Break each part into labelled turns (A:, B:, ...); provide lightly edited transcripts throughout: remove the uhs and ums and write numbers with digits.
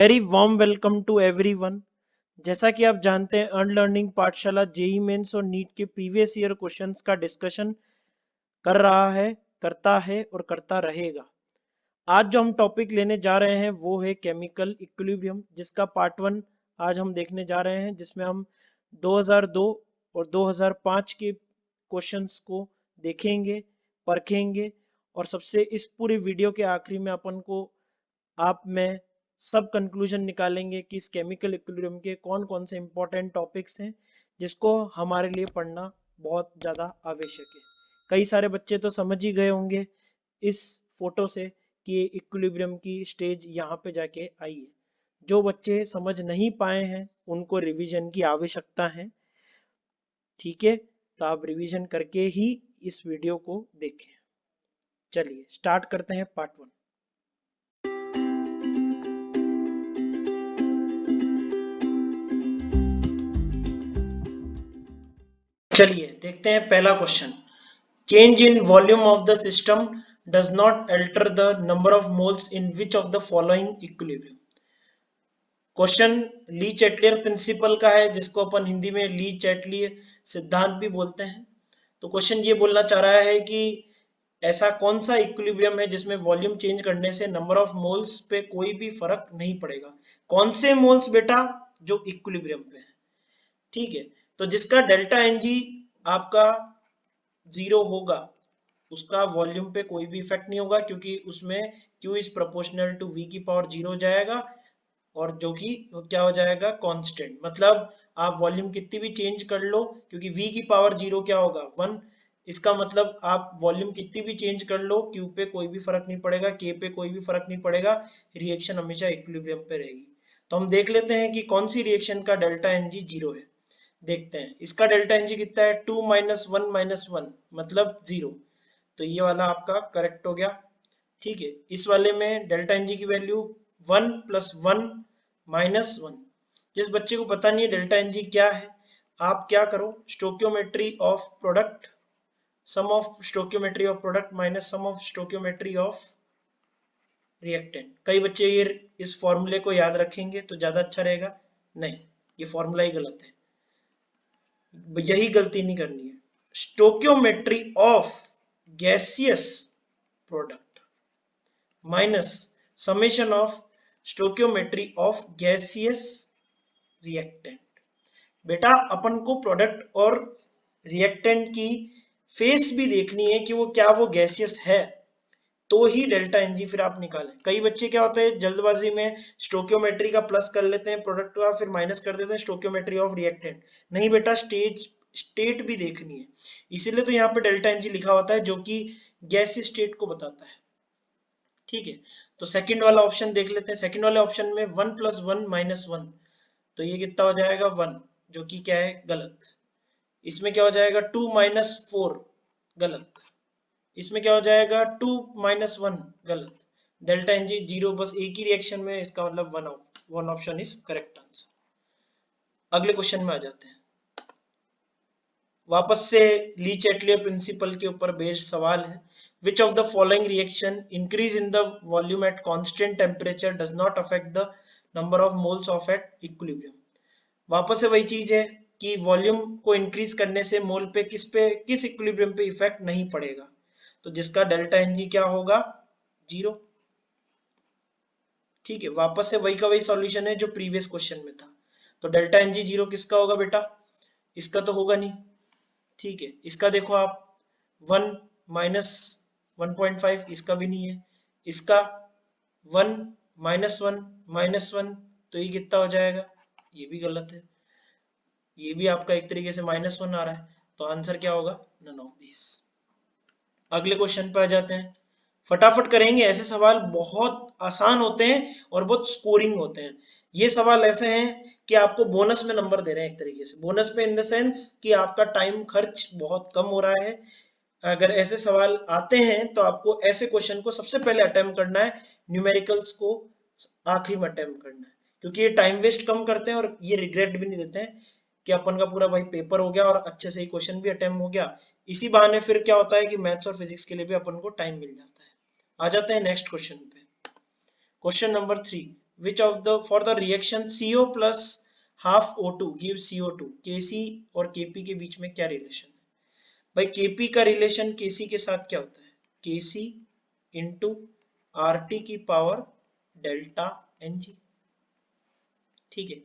A: Very warm welcome to everyone. जैसा कि आप जानते हैं Earn Learning Pathshala JEE mains और नीट के प्रीवियस ईयर क्वेश्चंस का डिस्कशन कर रहा है, करता है और करता रहेगा। आज जो हम टॉपिक लेने जा रहे हैं वो है केमिकल इक्विलिब्रियम, जिसका पार्ट 1 आज हम देखने जा रहे हैं, जिसमें हम 2002 और 2005 के क्वेश्चंस को देखेंगे, परखेंगे और सबसे इस पूरी वीडियो के आखिरी में अपन को आप में सब कंक्लूजन निकालेंगे कि इस केमिकल इक्विलिब्रियम के कौन कौन से इंपॉर्टेंट टॉपिक्स हैं जिसको हमारे लिए पढ़ना बहुत ज़्यादा आवश्यक है। कई सारे बच्चे तो समझ ही गए होंगे इस फोटो से कि इक्विलिब्रियम की स्टेज यहाँ पे जाके आई है। जो बच्चे समझ नहीं पाए हैं उनको रिवीजन की आवश्यकता है। ठीक है, तो आप रिवीजन करके ही इस वीडियो को देखें। चलिए स्टार्ट करते हैं पार्ट 1। चलिए देखते हैं पहला question. Change in volume of the system does not alter the number of moles in which of the following equilibrium. Question Lee Chatelier principal का है, जिसको अपन हिंदी में ली चैटलियर सिद्धांत भी बोलते हैं। तो क्वेश्चन ये बोलना चाह रहा है कि ऐसा कौन सा इक्विलिब्रियम है जिसमें वॉल्यूम चेंज करने से नंबर ऑफ मोल्स पे कोई भी फर्क नहीं पड़ेगा। कौन से मोल्स बेटा? जो इक्विलिब्रियम पे है। ठीक है, तो जिसका डेल्टा एनजी आपका 0 होगा उसका वॉल्यूम पे कोई भी इफेक्ट नहीं होगा, क्योंकि उसमें Q is proportional to V की पावर 0 जाएगा और जो कि क्या हो जाएगा, कांस्टेंट। मतलब आप वॉल्यूम कितनी भी चेंज कर लो, क्योंकि V की पावर 0 क्या होगा, 1। इसका मतलब आप वॉल्यूम कितनी भी चेंज कर लो, Q पे कोई भी फर्क नहीं पड़ेगा, K पे कोई भी फर्क नहीं पड़ेगा, रिएक्शन हमेशा इक्विलिब्रियम पे रहेगी। तो हम देख लेते हैं कि कौन सी रिएक्शन का डेल्टा एनजी 0 है। देखते हैं इसका डेल्टा एनजी कितना है, 2 माइनस 1 माइनस 1 मतलब 0। तो ये वाला आपका करेक्ट हो गया। ठीक है, इस वाले में डेल्टा एनजी की वैल्यू 1 प्लस 1 माइनस 1। जिस बच्चे को पता नहीं है डेल्टा एनजी क्या है, आप क्या करो, stoichiometry of product, sum of stoichiometry of product minus sum of stoichiometry of reactant. कई बच्चे ये इस फॉर्मूले को याद रखेंगे तो ज्यादा अच्छा रहेगा। नहीं, ये फॉर्मूला ही गलत है, यही गलती नहीं करनी है। Stoichiometry of gaseous product minus summation of stoichiometry of gaseous reactant. बेटा अपन को प्रोडक्ट और रिएक्टेंट की फेस भी देखनी है कि वो क्या वो गैसियस है, तो ही डेल्टा एनजी फिर आप निकालें। कई बच्चे क्या होते हैं जल्दबाजी में स्टोक्योमेट्री का प्लस कर लेते हैं प्रोडक्ट का, फिर माइनस कर देते हैं स्टोक्योमेट्री ऑफ रिएक्टेंट। नहीं बेटा, स्टेट भी देखनी है, इसीलिए तो यहाँ पे डेल्टा एनजी लिखा होता है जो कि गैसीय स्टेट को बताता है। ठीक है, तो सेकंड वाला ऑप्शन देख लेते हैं। सेकंड वाले ऑप्शन में 1 प्लस 1 माइनस 1, तो ये कितना हो जाएगा 1, जो कि क्या है, गलत। इसमें क्या हो जाएगा 2 माइनस 4, गलत। इसमें क्या हो जाएगा 2 माइनस 1, गलत। डेल्टा एनजी 0, बस एक ही रिएक्शन में, इसका मतलब one option is correct answer. अगले क्वेश्चन में आ जाते हैं। वापस से ली चैटलियर प्रिंसिपल के ऊपर बेस्ड सवाल है। Which of the following reaction increase in the volume at constant temperature does not affect the number of moles of at equilibrium. वापस से वही चीज है कि वॉल्यूम को इंक्रीज करने से मोल पे किस इक्विलिब्रियम पे इफेक्ट नहीं पड़ेगा। तो जिसका डेल्टा एनजी क्या होगा, 0। ठीक है, वापस से वही का वही सॉल्यूशन है जो प्रीवियस क्वेश्चन में था। तो डेल्टा एनजी 0 किसका होगा बेटा, इसका तो होगा नहीं। ठीक है, इसका देखो आप 1 माइनस 1.5, इसका भी नहीं है। इसका 1 माइनस 1 माइनस 1, तो ये कितना हो जाएगा, ये भी गलत है। ये भी आपका एक तरीके से -1 आ रहा है, तो आंसर क्या होगा, नन ऑफ दिस। अगले क्वेश्चन पे आ जाते हैं, फटाफट करेंगे। ऐसे सवाल बहुत आसान होते हैं और बहुत स्कोरिंग होते हैं। ये सवाल ऐसे हैं कि आपको बोनस में नंबर दे रहे हैं, एक तरीके से बोनस में इन द सेंस कि आपका टाइम खर्च बहुत कम हो रहा है। अगर ऐसे सवाल आते हैं तो आपको ऐसे क्वेश्चन को सबसे पहले अटेम्प्ट करना है, न्यूमेरिकल्स को आखिरी में अटेम्प्ट करना है, क्योंकि ये टाइम वेस्ट कम करते हैं और ये रिग्रेट भी नहीं देते हैं कि अपन का पूरा भाई पेपर हो गया और अच्छे से ही क्वेश्चन भी अटेम्प्ट हो गया। इसी बहाने फिर क्या होता है कि मैथ्स और फिजिक्स के लिए भी अपन को टाइम मिल जाता है। आ जाते हैं नेक्स्ट क्वेश्चन पे। Question number 3, which of the for the reaction CO plus half O2 gives CO2, Kc और Kp के बीच में क्या रिलेशन है? भाई Kp का रिलेशन Kc के साथ क्या होता है? Kc इंटू RT की पावर डेल्टा Ng, ठीक है।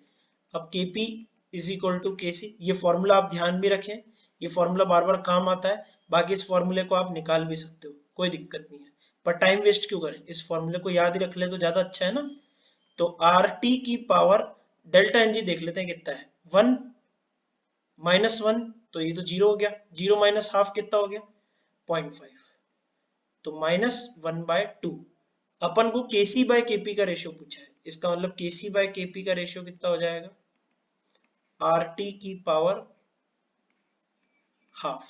A: अब Kp is equal to Kc, ये फॉर्मूला आप ध्यान भी रखें, ये फॉर्मूला बार बार काम आता है, बाकी इस फॉर्मूले को आप निकाल भी सकते हो, कोई दिक्कत नहीं है, पर टाइम वेस्ट क्यों करें, इस फॉर्मूले को याद ही रख ले तो ज्यादा अच्छा है ना। तो RT की पावर डेल्टा Ng देख लेते हैं कितना है, 1 माइनस 1, तो ये तो 0 हो गया, 0 माइनस हाफ कितना हो गया, 0.5, तो -1/2। अपन को Kc बाय Kp का रेशियो पूछा है, इसका मतलब Kc बाय Kp का रेशियो कितना हो जाएगा, RT की पावर हाफ,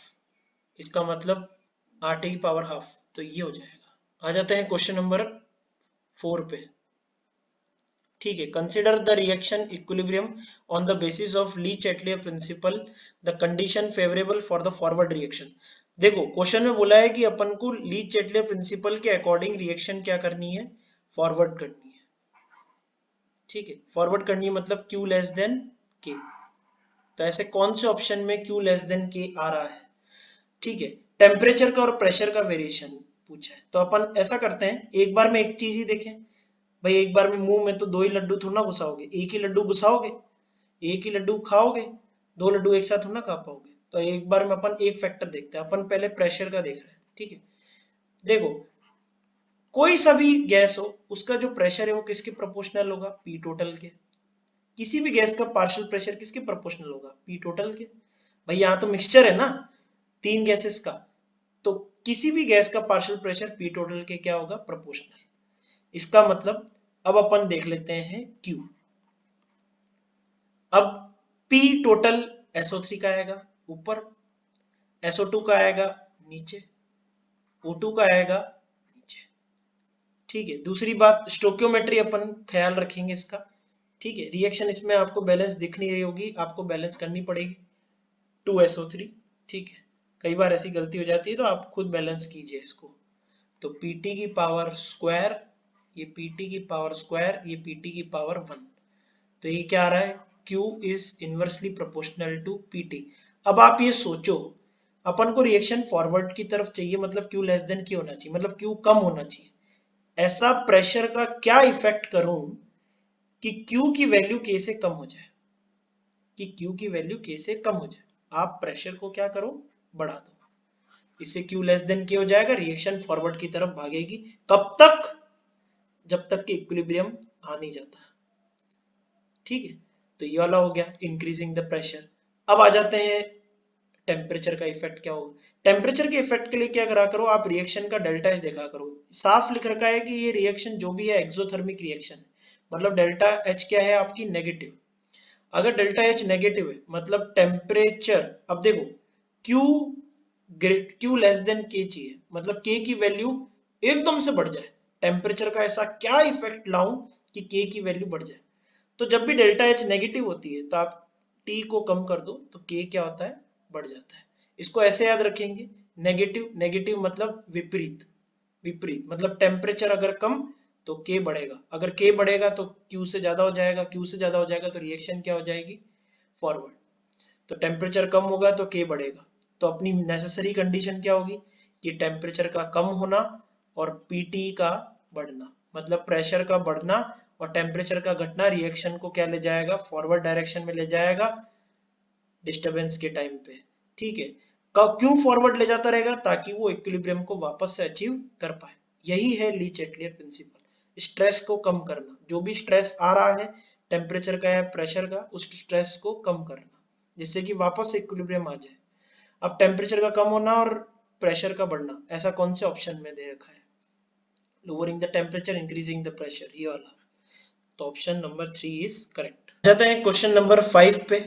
A: इसका मतलब RT की पावर हाफ, तो ये हो जाएगा। आ जाते हैं क्वेश्चन नंबर 4 पे, ठीक है। Consider the reaction equilibrium on the basis of Le Chatelier principle, the condition favourable for the forward reaction. देखो क्वेश्चन में बोला है कि अपन को ली-चैटलियर प्रिंसिपल के अकॉर्डिंग रिएक्शन क्या करनी है, फॉरवर्ड करनी है, ठीक है। फॉरवर्ड करनी है मतलब Q लेस देन K, तो ऐसे कौन से ऑप्शन में Q लेस देन K आ रहा है, ठीक है। टेम्परेचर का और प्रेशर का वेरिएशन पूछा है, तो अपन ऐसा करते हैं, एक बार में एक चीज ही देखें। भाई एक बार में मुंह में तो 2 ही लड्डू थोड़ा ना घुसाओगे, एक ही लड्डू घुसाओगे, एक ही लड्डू खाओगे, 2 लड्डू एक साथ थोड़ा ना खा पाओगे। तो एक बार में अपन एक फैक्टर देखते हैं, अपन पहले प्रेशर का देख रहे हैं, ठीक है। देखो कोई सा भी गैस हो, उसका जो प्रेशर है वो किसके प्रोपोर्शनल होगा, पी टोटल के। किसी भी गैस का पार्शियल प्रेशर किसके प्रोपोर्शनल होगा, पी टोटल के। भाई यहाँ तो मिक्सचर है ना 3 गैसेस का, तो किसी भी गैस का पार्शियल प्रेशर पी टोटल के क्या होगा, प्रोपोर्शनल। इसका मतलब अब अपन देख लेते हैं Q। अब P टोटल SO3 का आएगा ऊपर, SO2 का आएगा नीचे, O2 का आएगा नीचे, ठीक है। दूसरी बात स्टोक्योमेट्री अपन ख्याल रखेंगे इसका, ठीक है। रिएक्शन इसमें आपको बैलेंस दिख नहीं रही होगी, आपको बैलेंस करनी पड़ेगी 2SO3, ठीक है। कई बार ऐसी गलती हो जाती है, तो आप खुद बैलेंस कीजिए इसको। तो Pt की पावर स्क्वायर, ये Pt की पावर स्क्वायर, ये Pt की पावर 1, तो ये क्या आ रहा है, Q is inversely proportional to Pt। अब आप ये सोचो, अपन को रिएक्शन फॉरवर्ड की तरफ चाहिए, मतलब Q लेस देन K होना चाहिए, मतलब Q कम होना चाहिए। ऐसा प्रेशर का क्या इफेक्ट करूं कि Q की वैल्यू K से कम हो जाए, कि Q की वैल्यू K से कम हो जाए। आप प्रेशर को क्या करो, बढ़ा दो, इससे Q लेस देन K हो जाएगा, रिएक्शन फॉरवर्ड की तरफ भागेगी। कब तक, जब तक कि इक्विलिब्रियम आ नहीं जाता, ठीक है। तो ये वाला हो गया इंक्रीजिंग द प्रेशर। अब आ जाते हैं टेम्परेचर का इफेक्ट क्या होगा। टेम्परेचर के इफेक्ट के लिए क्या करा करो, आप रिएक्शन का डेल्टा एच देखा करो। साफ लिख रखा है कि ये रिएक्शन जो भी है एक्सोथर्मिक रिएक्शन है, मतलब डेल्टा एच क्या है आपकी, नेगेटिव। अगर डेल्टा एच नेगेटिव है मतलब टेम्परेचर, अब देखो Q लेस देन K चाहिए, मतलब K की वैल्यू एकदम से बढ़ जाए। टेम्परेचर का ऐसा क्या इफेक्ट लाऊं कि K की वैल्यू बढ़ जाए। तो जब भी डेल्टा एच नेगेटिव होती है तो आप T को कम कर दो तो K क्या होता है, बढ़ जाता है। इसको ऐसे याद रखेंगे, नेगेटिव, नेगेटिव मतलब विपरीत, विपरीत मतलब टेम्परेचर अगर कम तो K बढ़ेगा, अगर K बढ़ेगा तो Q से ज्यादा हो जाएगा, Q से ज्यादा हो जाएगा तो रिएक्शन क्या हो जाएगी, फॉरवर्ड। तो टेम्परेचर कम होगा तो K बढ़ेगा, तो अपनी नेसेसरी कंडीशन क्या होगी कि टेम्परेचर का कम होना और PT का बढ़ना, मतलब प्रेशर का बढ़ना और टेम्परेचर का घटना रिएक्शन को क्या ले जाएगा, फॉरवर्ड डायरेक्शन में ले जाएगा डिस्टरबेंस के टाइम पे, ठीक है। क्यों फॉरवर्ड ले जाता रहेगा, ताकि वो इक्विलिब्रियम को वापस से अचीव कर पाए। यही है ली-चैटलियर प्रिंसिपल, स्ट्रेस को कम करना। जो भी स्ट्रेस आ रहा है टेम्परेचर का या प्रेशर का, उस स्ट्रेस को कम करना जिससे कि वापस से इक्विलिब्रियम आ जाए। अब टेम्परेचर का कम होना और प्रेशर का बढ़ना, ऐसा कौन से ऑप्शन में दे रखा है, lowering the temperature increasing the pressure, ये वाला। तो ऑप्शन नंबर 3 इज करेक्ट। जाते हैं क्वेश्चन नंबर 5 पे।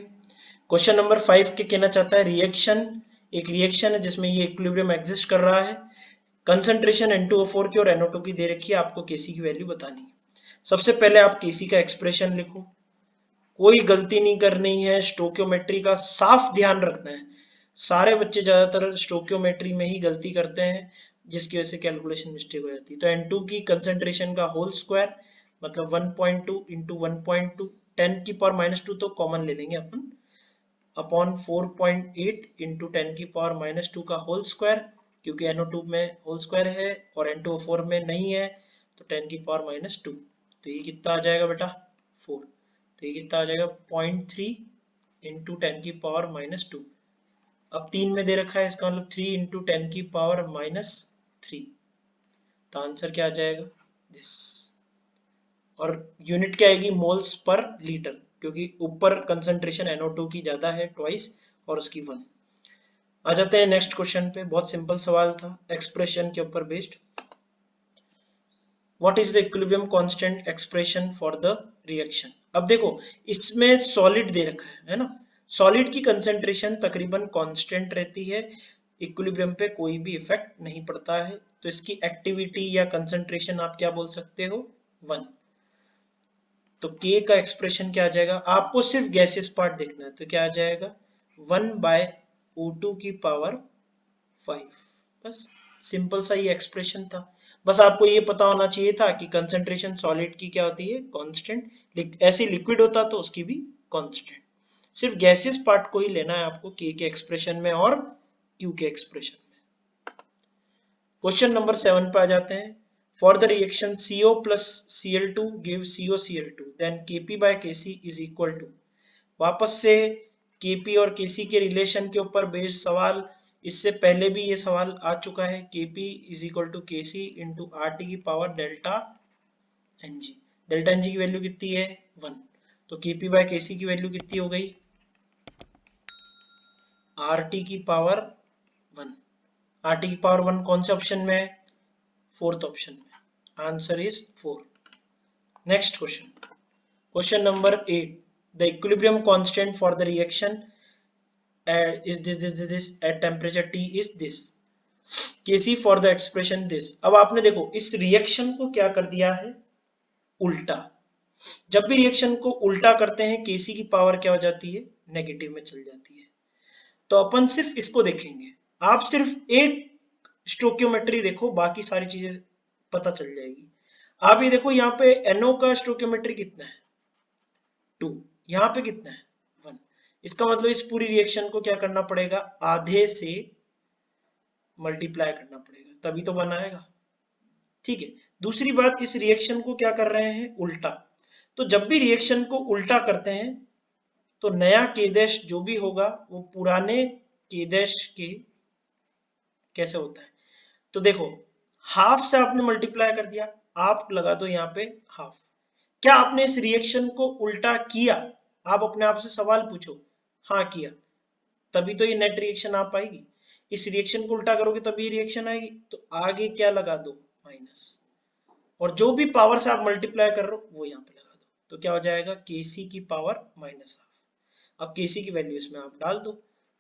A: क्वेश्चन नंबर 5 के कहना चाहता है रिएक्शन, एक रिएक्शन है जिसमें ये इक्विलिब्रियम एग्जिस्ट कर रहा है, कंसंट्रेशन N2O4 की और NO2 की दे रखी है, आपको Kc की वैल्यू बतानी है। सबसे पहले आप Kc का एक्सप्रेशन लिखो, कोई गलती नहीं करनी है, स्टोक्योमेट्री का साफ ध्यान रखना है। सारे बच्चे ज्यादातर स्टोक्योमेट्री में ही गलती करते हैं जिसकी वजह से कैलकुलेशन मिस्टेक हो जाती है। तो N2 की कंसंट्रेशन का होल स्क्वायर मतलब 1.2 इंटू 1.2, 10 की पावर -2 तो कॉमन ले लेंगे अपन, अपॉन 4.8 इंटू 10 की पावर -2 का होल स्क्वायर, क्योंकि NO2 में होल स्क्वायर है और N2O4 में नहीं है, तो 10 की पावर -2, तो ये कितना आ जाएगा बेटा 4, तो ये कितना आ जाएगा 0.3 इंटू 10 की पावर -2। अब 3 में दे रखा है, इसका मतलब 3 इंटू 10 की पावर -3, तो आंसर क्या आ जाएगा दिस। और यूनिट क्या आएगी मोल्स पर लीटर, क्योंकि ऊपर कंसंट्रेशन NO2 की ज्यादा है ट्वाइस और उसकी 1। आ जाते हैं नेक्स्ट क्वेश्चन पे, बहुत सिंपल सवाल था एक्सप्रेशन के ऊपर based. What is the equilibrium constant expression for the reaction. अब देखो इसमें सॉलिड दे रखा है ना, सॉलिड की कंसंट्रेशन तकरीबन कांस्टेंट रहती है, इक्विलिब्रियम पे कोई भी इफेक्ट नहीं पड़ता है, तो इसकी एक्टिविटी या कंसंट्रेशन आप क्या बोल सकते हो 1। तो K का एक्सप्रेशन क्या आ जाएगा, आपको सिर्फ गैसेस पार्ट देखना है, तो क्या आ जाएगा 1/O2 की पावर 5। बस सिंपल सा ये एक्सप्रेशन था। बस आपको ये पता होना चाहिए था कि कंसंट्रेशन सॉलिड की क्या होती है कांस्टेंट, ऐसे लिक्विड होता तो उसकी भी कांस्टेंट। सिर्फ गैसेस पार्ट को ही लेना है आपको K के एक्सप्रेशन में और Q के एक्सप्रेशन में। क्वेश्चन नंबर 7 पे आ जाते हैं। For the reaction CO plus Cl2 gives COCl2, then Kp by Kc is equal to। वापस से Kp और Kc के रिलेशन के ऊपर बेस्ड सवाल, इससे पहले भी ये सवाल आ चुका है। Kp is equal to Kc into RT की power delta Ng। Delta Ng की वैल्यू कितनी है 1, तो Kp by Kc की वैल्यू कितनी हो गई RT की पावर 1। RT की पावर 1 कौन से ऑप्शन में है, फोर्थ ऑप्शन में, answer is 4। Next question, question number 8। The equilibrium constant for the reaction is this at temperature T is this, Kc for the expression this। अब आपने देखो इस रिएक्शन को क्या कर दिया है उल्टा, जब भी रिएक्शन को उल्टा करते हैं Kc की पावर क्या हो जाती है नेगेटिव में चल जाती है। तो अपन सिर्फ इसको देखेंगे, आप सिर्फ एक स्टोकियोमेट्री देखो, बाकी सारी चीजें पता चल जाएगी। आप ये देखो यहाँ पे NO का स्टोकियोमेट्री कितना है 2, यहाँ पे कितना है 1। इसका मतलब इस पूरी रिएक्शन को क्या करना पड़ेगा आधे से मल्टीप्लाई करना पड़ेगा, तभी तो 1 आएगा। ठीक है, दूसरी बात इस रिएक्शन को क्या कर रहे हैं उल्टा, तो जब भी रिएक्शन को उल्टा करते हैं तो नया केदेश जो भी होगा वो पुराने केदेश के कैसे होता है। तो देखो हाफ से आपने मल्टीप्लाई कर दिया, आप लगा दो यहाँ पे हाफ। क्या आपने इस रिएक्शन को उल्टा किया, आप अपने आप से सवाल पूछो, हाँ किया, तभी तो ये नेट रिएक्शन आ पाएगी। इस रिएक्शन को उल्टा करोगे तभी रिएक्शन आएगी, तो आगे क्या लगा दो माइनस, और जो भी पावर से आप मल्टीप्लाई कर रहे हो वो यहाँ पे लगा दो, तो क्या हो जाएगा Kc की पावर माइनस हाफ। अब Kc की वैल्यू इसमें आप डाल दो,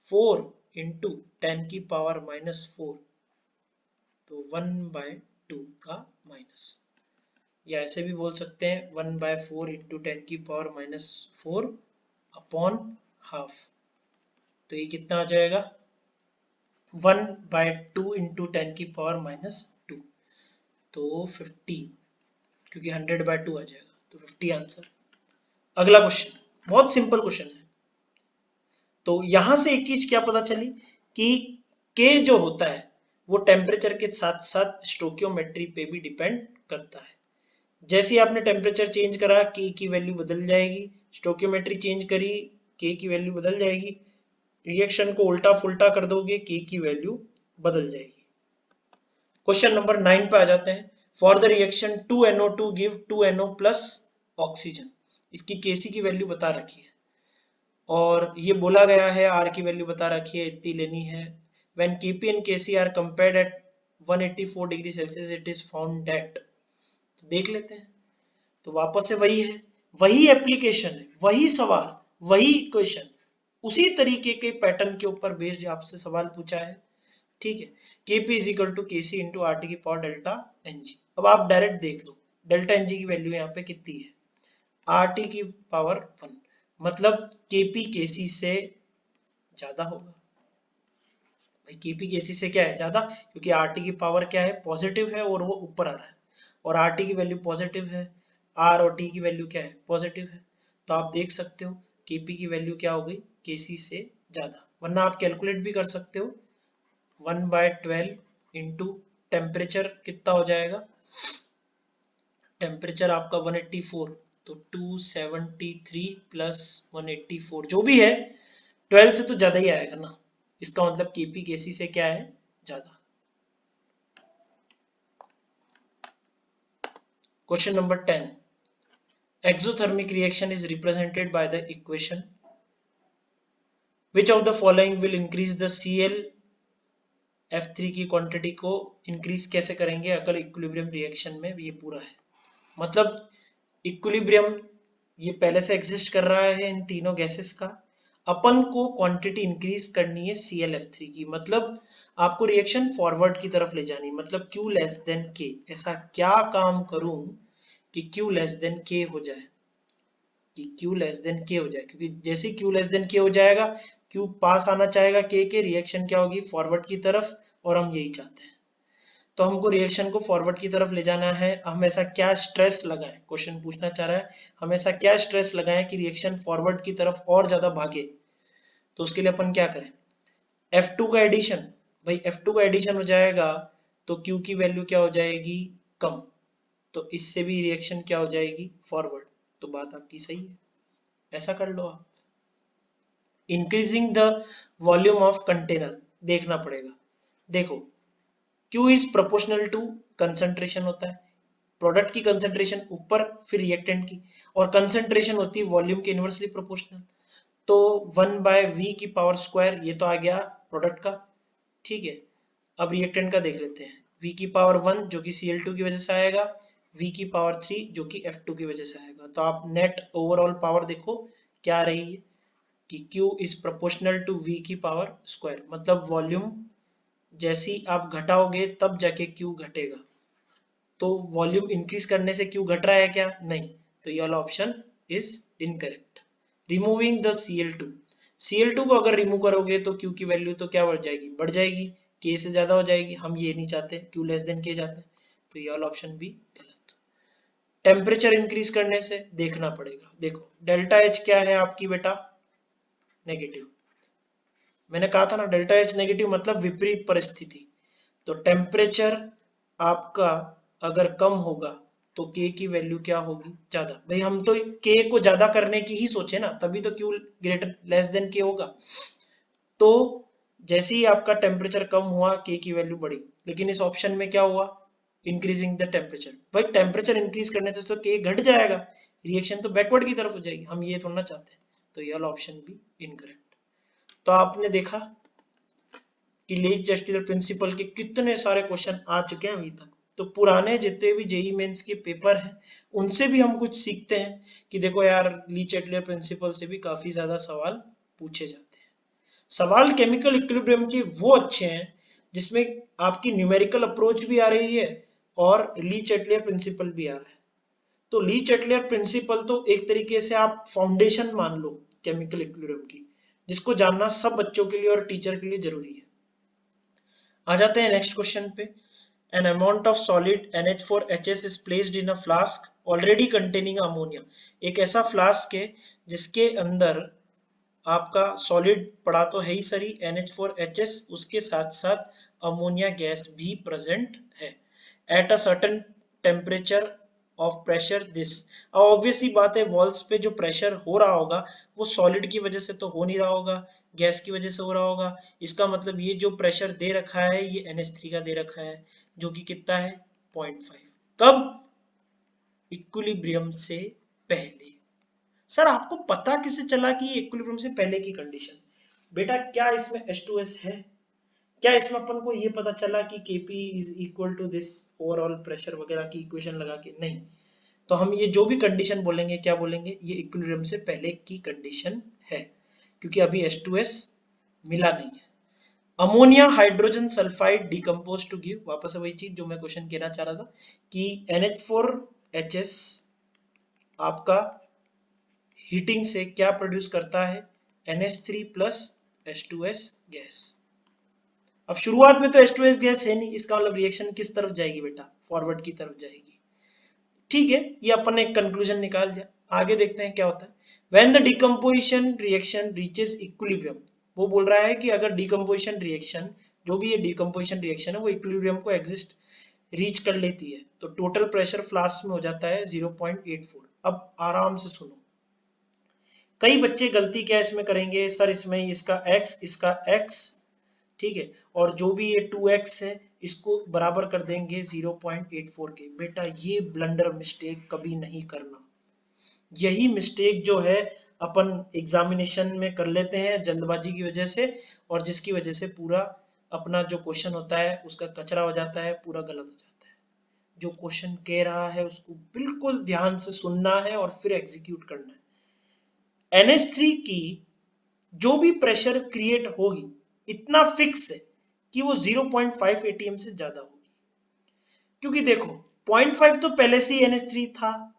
A: 4 इंटू 10 की पावर -4, तो 1/2 का माइनस, या ऐसे भी बोल सकते हैं 1/4 इंटू 10 की पावर -4 अपॉन हाफ, तो ये कितना आ जाएगा 1/2 इंटू 10 की पावर -2, तो 50, क्योंकि 100/2 आ जाएगा, तो 50 आंसर। अगला क्वेश्चन बहुत सिंपल क्वेश्चन है। तो यहां से एक चीज क्या पता चली कि K जो होता है वो टेम्परेचर के साथ साथ स्टोकियोमेट्री पे भी डिपेंड करता है। जैसे ही आपने टेम्परेचर चेंज करा K की वैल्यू बदल जाएगी, स्टोकियोमेट्री चेंज करी K की वैल्यू बदल जाएगी, रिएक्शन को उल्टा फुल्टा कर दोगे K की वैल्यू बदल जाएगी। क्वेश्चन नंबर 9 पे आ जाते हैं। For the reaction 2NO2 give 2NO plus oxygen, इसकी Kc की वैल्यू बता रखी है और ये बोला गया है R की वैल्यू बता रखी है, इतनी लेनी है। When Kp and Kc are compared at 184 degree Celsius it is found that, तो देख लेते हैं। तो वापस से वही है, वही एप्लीकेशन है, वही सवाल, वही इक्वेशन, उसी तरीके के पैटर्न के ऊपर बेस्ड आपसे सवाल पूछा है। ठीक है, Kp is equal to Kc into RT की पावर डेल्टा Ng। अब आप डायरेक्ट देख लो डेल्टा Ng की वैल्यू यहाँ पे कितनी है, RT की पावर 1, मतलब Kp Kc से ज्यादा होगा। भाई Kp Kc से क्या है ज्यादा, क्योंकि RT की पावर क्या है पॉजिटिव है और वो ऊपर आ रहा है, और RT की वैल्यू पॉजिटिव है, आर और टी की वैल्यू क्या है, पॉजिटिव है, तो आप देख सकते हो केपी की वैल्यू क्या हो गई, केसी से ज्यादा। वरना आप कैलकुलेट भी कर सकते हो, 1/12 इंटू टेम्परेचर कितना हो जाएगा, टेम्परेचर आपका 184, तो 273 प्लस 184 जो भी है 12 से तो ज्यादा ही आएगा ना, इसका मतलब केपी केसी से क्या है, ज्यादा। Question number 10, exothermic reaction is represented by the equation which of the following will increase the ClF3 की क्वांटिटी को इंक्रीज कैसे करेंगे अगर इक्विलिब्रियम रिएक्शन में, ये पूरा है मतलब इक्विलिब्रियम ये पहले से एग्जिस्ट कर रहा है इन तीनों गैसेस का, अपन को क्वांटिटी इंक्रीज करनी है ClF3 की, मतलब आपको रिएक्शन फॉरवर्ड की तरफ ले जानी, मतलब Q लेस देन K, ऐसा क्या काम करूं कि Q लेस देन K हो जाए, कि Q लेस देन K हो जाए, क्योंकि जैसे Q लेस देन K हो जाएगा Q पास आना चाहेगा K के, रिएक्शन क्या होगी फॉरवर्ड की तरफ, और हम यही चाहते हैं, तो हमको रिएक्शन को फॉरवर्ड की तरफ ले जाना है। हम ऐसा क्या स्ट्रेस लगाएं, क्वेश्चन पूछना चाह रहा है हम ऐसा क्या स्ट्रेस लगाएं कि रिएक्शन फॉरवर्ड की तरफ और ज्यादा भागे, तो उसके लिए अपन क्या करें, F2 का एडिशन, भाई F2 का एडिशन हो जाएगा तो Q की वैल्यू क्या हो जाएगी, कम, तो इससे भी रिएक्शन क्या हो जाएगी फॉरवर्ड, तो बात आपकी सही है, ऐसा कर लो आप। Increasing the volume of container, देखना पड़ेगा, देखो Q is proportional to concentration होता है, प्रोडक्ट की कंसंट्रेशन ऊपर फिर रिएक्टेंट की, और कंसंट्रेशन होती है वॉल्यूम के इनवर्सली प्रोपोर्शनल, तो 1/v की पावर स्क्वायर, ये तो आ गया प्रोडक्ट का, ठीक है। अब रिएक्टेंट का देख लेते हैं, v की पावर 1 जो कि Cl2 की वजह से आएगा, v की पावर 3 जो कि F2 की वजह से आएगा, तो आप नेट ओवरऑल पावर देखो क्या आ रही है कि Q is proportional to V की पावर स्क्वायर, मतलब वॉल्यूम जैसी आप घटाओगे तब जाके Q घटेगा, तो वॉल्यूम इंक्रीज करने से Q घट रहा है क्या, नहीं, तो ये वाला option is incorrect. Removing the Cl2 को अगर रिमूव करोगे तो Q की वैल्यू तो क्या बढ़ जाएगी, बढ़ जाएगी, K से ज्यादा हो जाएगी, हम ये नहीं चाहते, Q लेस देन K चाहते हैं, तो ये वाला ऑप्शन भी गलत। टेम्परेचर इंक्रीज करने से देखना पड़ेगा, देखो डेल्टा H क्या है आपकी बेटा, नेगेटिव, मैंने कहा था ना डेल्टा H नेगेटिव मतलब विपरीत परिस्थिति, तो टेम्परेचर आपका अगर कम होगा तो K की वैल्यू क्या होगी, ज्यादा, भाई हम तो K को ज्यादा करने की ही सोचे ना, तभी तो Q greater less than K होगा, तो जैसे ही आपका टेम्परेचर कम हुआ K की वैल्यू बढ़ी, लेकिन इस ऑप्शन में क्या हुआ, इंक्रीजिंग द टेम्परेचर, भाई टेम्परेचर इंक्रीज करने से तो K घट जाएगा, रिएक्शन तो बैकवर्ड की तरफ हो जाएगी, हम ये थोड़ा ना चाहते हैं, तो ये वाला ऑप्शन भी इनकरेक्ट। तो आपने देखा कि लीच-जस्टिलर प्रिंसिपल के कितने सारे क्वेश्चन आ चुके हैं अभी तक, तो पुराने जितने भी जेई मेंस के पेपर हैं उनसे भी हम कुछ सीखते हैं कि देखो यार लीच-जस्टिलर प्रिंसिपल से भी काफी ज्यादा सवाल पूछे जाते हैं। सवाल केमिकल इक्विलिब्रियम के वो अच्छे हैं जिसमें आपकी न्यूमेरिकल अप्रोच भी आ रही है और लीच-जस्टिलर प्रिंसिपल भी आ रहा है, तो लीच-जस्टिलर प्रिंसिपल तो एक तरीके से आप फाउंडेशन मान लो केमिकल इक्विलिब्रियम की, जिसको जानना सब बच्चों के लिए और टीचर के लिए जरूरी है। आ जाते हैं नेक्स्ट क्वेश्चन पे। An amount of solid NH4HS is placed in a flask already containing ammonia. एक ऐसा फ्लास्क है जिसके अंदर आपका सॉलिड पड़ा तो है ही सरी NH4HS, उसके साथ साथ अमोनिया गैस भी प्रेजेंट है at a certain temperature of pressure this. अब ऑब्वियस ही बात है वॉल्स पे जो प्रेशर हो रहा होगा वो सॉलिड की वजह से तो हो नहीं रहा होगा, गैस की वजह से हो रहा होगा, इसका मतलब ये जो प्रेशर दे रखा है ये NH3 का दे रखा है जो कि कितना है 0.5, कब, इक्विलिब्रियम से पहले। सर आपको पता किसे चला कि ये इक्विलिब्रियम से पहले की कंडीशन, बेटा क्या इसमें H2S है, क्या इसमें अपन को ये पता चला कि Kp is equal to this overall pressure वगैरह की इक्वेशन लगा के, नहीं, तो हम ये जो भी कंडीशन बोलेंगे क्या बोलेंगे, ये इक्विलिब्रियम से पहले की कंडीशन है, क्योंकि अभी H2S मिला नहीं है। Ammonia hydrogen sulphide decompose to give, वापस वही चीज जो मैं क्वेश्चन कहना चाह रहा था कि NH4HS आपका हीटिंग से क्या प्रोड्यूस करता है, NH3 प्लस H2S गैस। अब शुरुआत में तो H2S गैस है नहीं, इसका मतलब रिएक्शन किस तरफ जाएगी बेटा, फॉरवर्ड की तरफ जाएगी, ठीक है, ये अपन ने एक कंक्लूजन निकाल दिया। आगे देखते हैं क्या होता है। When the decomposition reaction reaches equilibrium, वो बोल रहा है कि अगर डिकम्पोजिशन रिएक्शन, जो भी ये डिकम्पोजिशन रिएक्शन है वो इक्विलिब्रियम को एग्जिस्ट रीच कर लेती है तो टोटल प्रेशर फ्लास्क में हो जाता है 0.84। अब आराम से सुनो, कई बच्चे गलती क्या इसमें करेंगे, सर इसमें इसका x, ठीक है, और जो भी ये 2x है इसको बराबर कर देंगे 0.84 के। बेटा ये ब्लंडर मिस्टेक कभी नहीं करना। यही मिस्टेक जो है अपन एग्जामिनेशन में कर लेते हैं जल्दबाजी की वजह से, और जिसकी वजह से पूरा अपना जो क्वेश्चन होता है उसका कचरा हो जाता है, पूरा गलत हो जाता है। जो क्वेश्चन कह रहा है उसको बिल्कुल ध्यान से सुनना है और फिर एग्जीक्यूट करना है। NH3 की जो भी प्रेशर क्रिएट होगी इतना फिक्स है कि वो 0.5 ATM से ज्यादा होगी, क्योंकि देखो 0.5 तो पहले से ही NH3 था,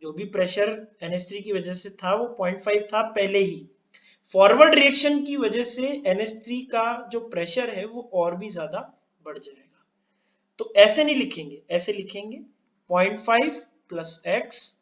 A: जो भी प्रेशर NH3 की वजह से था वो 0.5 था पहले ही। फॉरवर्ड रिएक्शन की वजह से NH3 का जो प्रेशर है वो और भी ज्यादा बढ़ जाएगा। तो ऐसे नहीं लिखेंगे, ऐसे लिखेंगे 0.5 प्लस x,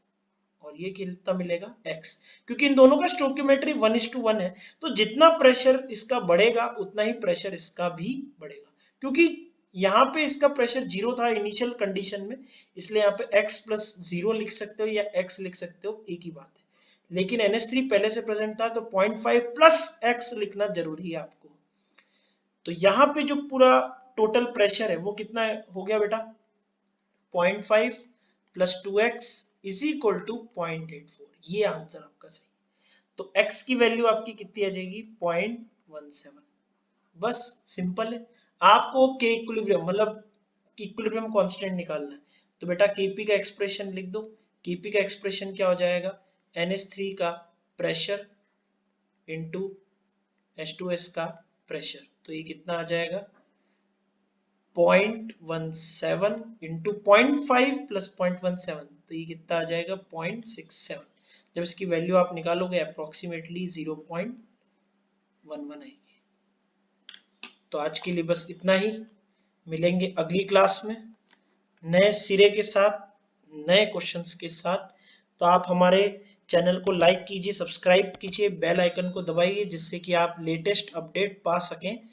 A: और ये कितना मिलेगा x, क्योंकि इन दोनों का स्टोइकियोमेट्री 1:1 है। तो जितना प्रेशर इसका बढ़ेगा उतना ही प्रेशर इसका भी बढ़ेगा, क्योंकि यहाँ पे इसका प्रेशर 0 था इनिशियल कंडीशन में, इसलिए यहाँ पे x प्लस 0 लिख सकते हो या x लिख सकते हो, एक ही बात है। लेकिन NH3 पहले से प्रेजेंट था तो 0.5 प्लस x लिखना जरूरी है आपको। तो यहाँ पे जो पूरा टोटल प्रेशर है वो कितना हो गया बेटा, 0.5 plus 2x is equal to 0.84। ये आंसर आपका सही। तो x की वैल्यू आपकी कितनी आ जाएगी, 0.17। बस सिंपल है। आपको के इक्विलिब्रियम मतलब इक्विलिब्रियम कांस्टेंट निकालना है, तो बेटा Kp का एक्सप्रेशन लिख दो। Kp का एक्सप्रेशन क्या हो जाएगा, NH3 का प्रेशर इंटू H2S का प्रेशर, तो ये कितना आ जाएगा 0.17 इंटू 0.5 प्लस 0.17, तो ये कितना आ जाएगा 0.67। जब इसकी वैल्यू आप निकालोगे अप्रोक्सीमेटली 0.11 आएगी। तो आज के लिए बस इतना ही, मिलेंगे अगली क्लास में नए सिरे के साथ, नए क्वेश्चंस के साथ। तो आप हमारे चैनल को लाइक कीजिए, सब्सक्राइब कीजिए, बेल आइकन को दबाइए, जिससे कि आप लेटेस्ट अपडेट पा सकें।